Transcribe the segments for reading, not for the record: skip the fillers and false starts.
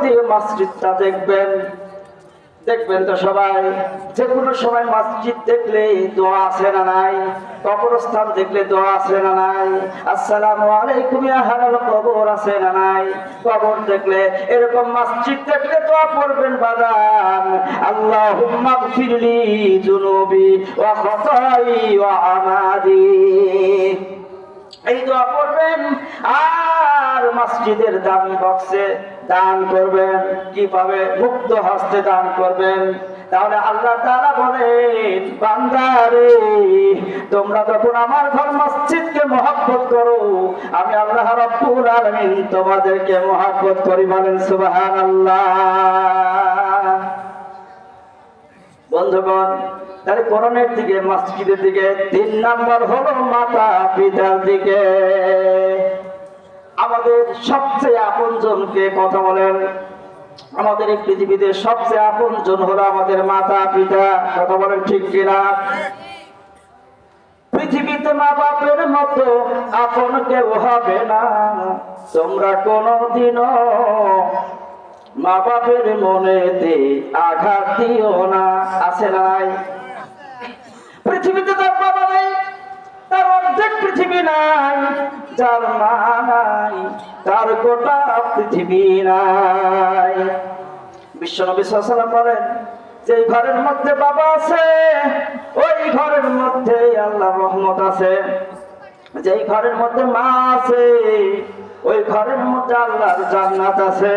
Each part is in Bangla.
দিয়ে মসজিদটা দেখবেন তো সবাই, যে কোনো সময় মসজিদ দেখলে দোয়া আছে না নাই? কবরস্থান দেখলে দোয়া আছে না নাই? আসসালামু আলাইকুম ইয়া আহলাল কবর আছে না নাই? কবর দেখলে, এরকম মসজিদ দেখলে দোয়া পড়বেন বাদান, আল্লাহুম্মা গফিরলি যুনুবি ওয়া খতাই ওয়া আমাদি। এই দোয়া পড়বেন আর মসজিদের দামি বক্সে দান করবেন। কি পাবে? মুক্ত হস্তে দান করবেন। তাহলে আল্লাহ তাআলা বলেন, বান্দারে তোমরা যখন আমার ঘর মসজিদকে মহব্বত করো, আমি আল্লাহ রাব্বুল আলামিন তোমাদেরকে মহব্বত করি। বলেন সুবহানাল্লাহ। বন্ধুগণ, তাহলে কোরআনের দিকে, মসজিদের দিকে 3 নাম্বার হলো মাতা পিতার দিকে। আমাদের সবচেয়ে আপনজনকে কথা বলেন, আমাদের এই পৃথিবীতে সবচেয়ে আপনজন হলো আমাদের মাতা পিতা। কথা বলেন ঠিক কিনা? পৃথিবীতে মা বাপের মতো আপন কেউ হবে না। তোমরা কোনদিনও মা বাপের মনেতে আঘাত দিও না। আছে নাই? পৃথিবীতে তার বাবা নাই, তার অর্ধেক পৃথিবী নাই। যার মা নাই, তার গোটা পৃথিবী নাই। বিশ্বনবী সাল্লাল্লাহু আলাইহি ওয়াসাল্লাম বলেন, যে ঘরের মধ্যে বাবা আছে, ওই ঘরের মধ্যে আল্লাহর রহমত আছে। যেই ঘরের মধ্যে মা আছে, ওই ঘরের মধ্যে আল্লাহর জান্নাত আছে।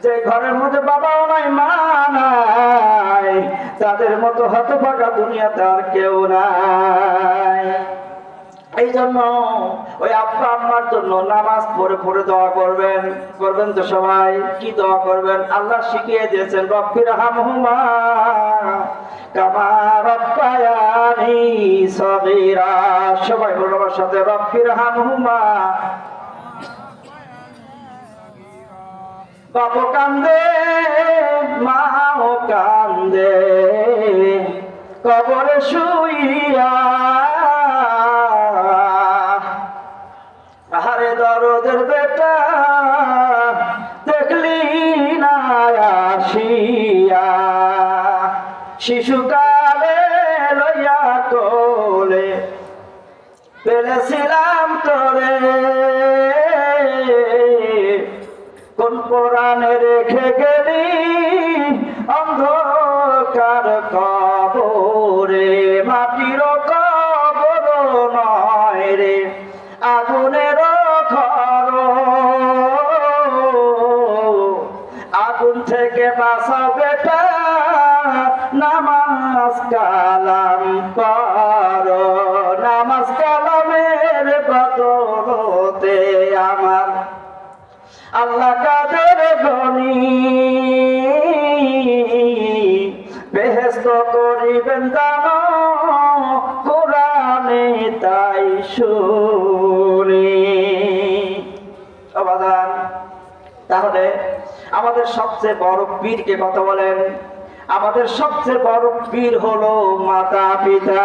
যে ঘরের মধ্যে বাবাও নাই, মা নাই, তাদের মতো হতভাগা দুনিয়াতে আর কেউ নাই। এই জন্য ওই আব্বা আম্মার জন্য নামাজ পড়ে পড়ে দোয়া করবেন। করবেন তো সবাই? কি দোয়া করবেন? আল্লাহ শিখিয়ে দিয়েছেন, রব্বিরহামহুমা কামা রাব্বায়ানি সগীরা। সবাই বলুন আমার সাথে, রব্বিরহামহুমা। বাপও কান্দে, মাও কান্দে, কবরে শুইয়া। আহারে দরদের বেটা, দেখলি না আসিয়া। শিশুকালে লইয়া কোলে পেলেছিলাম তোরে, কোন পুরাণে রেখে গেলি অন্ধকার কবরে। মাটির কবর নয় রে, আগুনের ঘর। আগুন থেকে বাঁচাও বেটা, নামাজ কালাম কর। নামাজ কালামের বদলতে আমার আল্লাহ কাদের গনি বেহেশত করিবেন দান, কোরআনে তাই শুনি। সমাধান। তাহলে আমাদের সবচেয়ে বড় পীরকে কথা বলেন, আমাদের সবচেয়ে বড় পীর হলো মাতা পিতা।